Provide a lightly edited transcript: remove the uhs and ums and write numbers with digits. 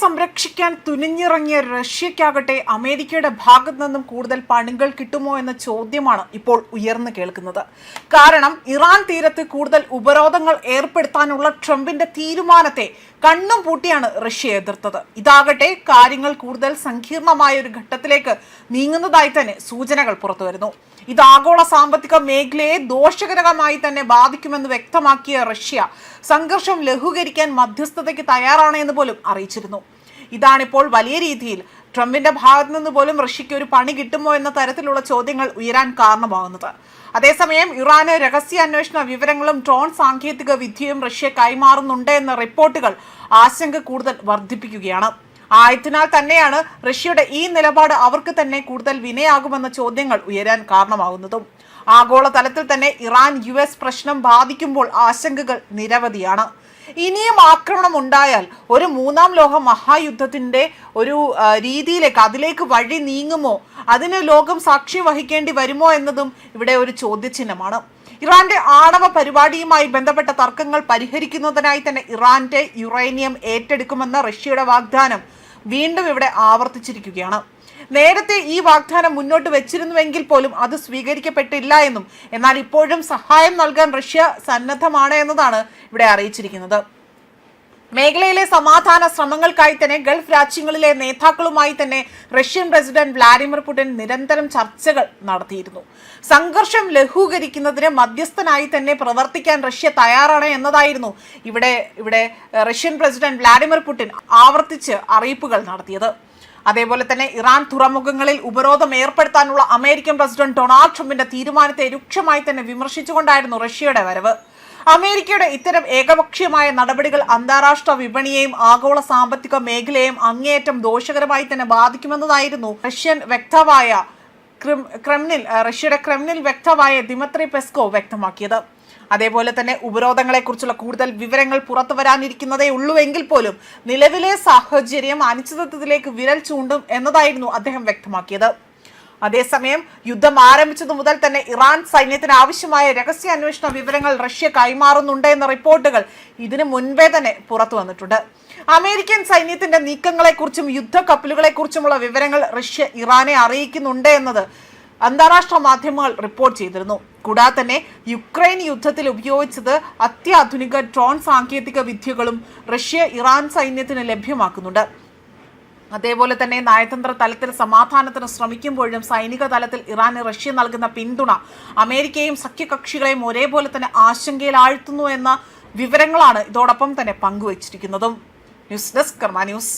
സംരക്ഷിക്കാൻ തുനിഞ്ഞിറങ്ങിയ റഷ്യയ്ക്കാകട്ടെ അമേരിക്കയുടെ ഭാഗത്തു നിന്നും കൂടുതൽ പണികൾ കിട്ടുമോ എന്ന ചോദ്യമാണ് ഇപ്പോൾ ഉയർന്നു കേൾക്കുന്നത്. കാരണം ഇറാൻ തീരത്ത് കൂടുതൽ ഉപരോധങ്ങൾ ഏർപ്പെടുത്താനുള്ള ട്രംപിന്റെ തീരുമാനത്തെ കണ്ണും പൂട്ടിയാണ് റഷ്യ എതിർത്തത്. ഇതാകട്ടെ കാര്യങ്ങൾ കൂടുതൽ സങ്കീർണമായ ഒരു ഘട്ടത്തിലേക്ക് നീങ്ങുന്നതായി തന്നെ സൂചനകൾ പുറത്തുവരുന്നു. ഇത് ആഗോള സാമ്പത്തിക മേഖലയെ ദോഷകരമായി തന്നെ ബാധിക്കുമെന്ന് വ്യക്തമാക്കിയ റഷ്യ സംഘർഷം ലഘൂകരിക്കാൻ മധ്യസ്ഥതയ്ക്ക് തയ്യാറാണ് എന്ന് പോലും അറിയിച്ചിരുന്നു. ഇതാണിപ്പോൾ വലിയ രീതിയിൽ ട്രംപിന്റെ ഭാഗത്തു നിന്ന് പോലും റഷ്യയ്ക്ക് ഒരു പണി കിട്ടുമോ എന്ന തരത്തിലുള്ള ചോദ്യങ്ങൾ ഉയരാൻ കാരണമാകുന്നത്. അതേസമയം ഇറാന് രഹസ്യാന്വേഷണ വിവരങ്ങളും ഡ്രോൺ സാങ്കേതിക വിദ്യയും റഷ്യ കൈമാറുന്നുണ്ട് എന്ന റിപ്പോർട്ടുകൾ ആശങ്ക കൂടുതൽ വർദ്ധിപ്പിക്കുകയാണ്. ആയതിനാൽ തന്നെയാണ് റഷ്യയുടെ ഈ നിലപാട് അവർക്ക് തന്നെ കൂടുതൽ വിനയാകുമെന്ന ചോദ്യങ്ങൾ ഉയരാൻ കാരണമാകുന്നതും. ആഗോള തലത്തിൽ തന്നെ ഇറാൻ US പ്രശ്നം ബാധിക്കുമ്പോൾ ആശങ്കകൾ നിരവധിയാണ്. ഇനിയും ആക്രമണം ഉണ്ടായാൽ ഒരു മൂന്നാം ലോക മഹായുദ്ധത്തിന്റെ ഒരു രീതിയിലേക്ക് അതിലേക്ക് വഴി നീങ്ങുമോ, അതിന് ലോകം സാക്ഷ്യം വഹിക്കേണ്ടി വരുമോ എന്നതും ഇവിടെ ഒരു ചോദ്യചിഹ്നമാണ്. ഇറാന്റെ ആണവ പരിപാടിയുമായി ബന്ധപ്പെട്ട തർക്കങ്ങൾ പരിഹരിക്കുന്നതിനായി തന്നെ ഇറാന്റെ യുറേനിയം ഏറ്റെടുക്കുമെന്ന റഷ്യയുടെ വാഗ്ദാനം വീണ്ടും ഇവിടെ ആവർത്തിച്ചിരിക്കുകയാണ്. നേരത്തെ ഈ വാഗ്ദാനം മുന്നോട്ട് വെച്ചിരുന്നുവെങ്കിൽ പോലും അത് സ്വീകരിക്കപ്പെട്ടില്ല എന്നും, എന്നാൽ ഇപ്പോഴും സഹായം നൽകാൻ റഷ്യ സന്നദ്ധമാണ് എന്നതാണ് ഇവിടെ അറിയിച്ചിരിക്കുന്നത്. മേഖലയിലെ സമാധാന ശ്രമങ്ങൾക്കായി തന്നെ ഗൾഫ് രാജ്യങ്ങളിലെ നേതാക്കളുമായി തന്നെ റഷ്യൻ പ്രസിഡന്റ് വ്ളാഡിമിർ പുടിൻ നിരന്തരം ചർച്ചകൾ നടത്തിയിരുന്നു. സംഘർഷം ലഘൂകരിക്കുന്നതിന് മധ്യസ്ഥനായി തന്നെ പ്രവർത്തിക്കാൻ റഷ്യ തയ്യാറാണ് എന്നതായിരുന്നു ഇവിടെ റഷ്യൻ പ്രസിഡന്റ് വ്ളാഡിമിർ പുടിൻ ആവർത്തിച്ച് അറിയിപ്പുകൾ നടത്തിയത്. അതേപോലെ തന്നെ ഇറാൻ തുറമുഖങ്ങളിൽ ഉപരോധം ഏർപ്പെടുത്താനുള്ള അമേരിക്കൻ പ്രസിഡന്റ് ഡൊണാൾഡ് ട്രംപിന്റെ തീരുമാനത്തെ രൂക്ഷമായി തന്നെ വിമർശിച്ചുകൊണ്ടായിരുന്നു റഷ്യയുടെ വരവ്. അമേരിക്കയുടെ ഇത്തരം ഏകപക്ഷീയമായ നടപടികൾ അന്താരാഷ്ട്ര വിപണിയെയും ആഗോള സാമ്പത്തിക മേഖലയെയും അങ്ങേയറ്റം ദോഷകരമായി തന്നെ ബാധിക്കുമെന്നതായിരുന്നു റഷ്യയുടെ ക്രെംലിൻ വക്താവായ ദിമിത്രി പെസ്കോവ് വ്യക്തമാക്കിയത്. അതേപോലെ തന്നെ ഉപരോധങ്ങളെക്കുറിച്ചുള്ള കൂടുതൽ വിവരങ്ങൾ പുറത്തു വരാനിരിക്കുന്നതേ ഉള്ളൂവെങ്കിൽ പോലും നിലവിലെ സാഹചര്യം അനിശ്ചിതത്വത്തിലേക്ക് വിരൽ ചൂണ്ടും എന്നതായിരുന്നു അദ്ദേഹം വ്യക്തമാക്കിയത്. അതേസമയം യുദ്ധം ആരംഭിച്ചതു മുതൽ തന്നെ ഇറാൻ സൈന്യത്തിന് ആവശ്യമായ രഹസ്യാന്വേഷണ വിവരങ്ങൾ റഷ്യ കൈമാറുന്നുണ്ട് എന്ന റിപ്പോർട്ടുകൾ ഇതിനു മുൻപേ തന്നെ പുറത്തു വന്നിട്ടുണ്ട്. അമേരിക്കൻ സൈന്യത്തിന്റെ നീക്കങ്ങളെക്കുറിച്ചും യുദ്ധക്കപ്പലുകളെക്കുറിച്ചുമുള്ള വിവരങ്ങൾ റഷ്യ ഇറാനെ അറിയിക്കുന്നുണ്ട് എന്നത് അന്താരാഷ്ട്ര മാധ്യമങ്ങൾ റിപ്പോർട്ട് ചെയ്തിരുന്നു. കൂടാതെ തന്നെ യുക്രൈൻ യുദ്ധത്തിൽ ഉപയോഗിച്ചത് അത്യാധുനിക ഡ്രോൺ സാങ്കേതിക വിദ്യകളും റഷ്യ ഇറാൻ സൈന്യത്തിന് ലഭ്യമാക്കുന്നുണ്ട്. അതേപോലെ തന്നെ നയതന്ത്ര തലത്തിൽ സമാധാനത്തിന് ശ്രമിക്കുമ്പോഴും സൈനിക തലത്തിൽ ഇറാന് റഷ്യ നൽകുന്ന പിന്തുണ അമേരിക്കയും സഖ്യകക്ഷികളെയും ഒരേപോലെ തന്നെ ആശങ്കയിലാഴ്ത്തുന്നു എന്ന വിവരങ്ങളാണ് ഇതോടൊപ്പം തന്നെ പങ്കുവച്ചിരിക്കുന്നതും. ന്യൂസ് ഡെസ്ക് കർമ്മ ന്യൂസ്.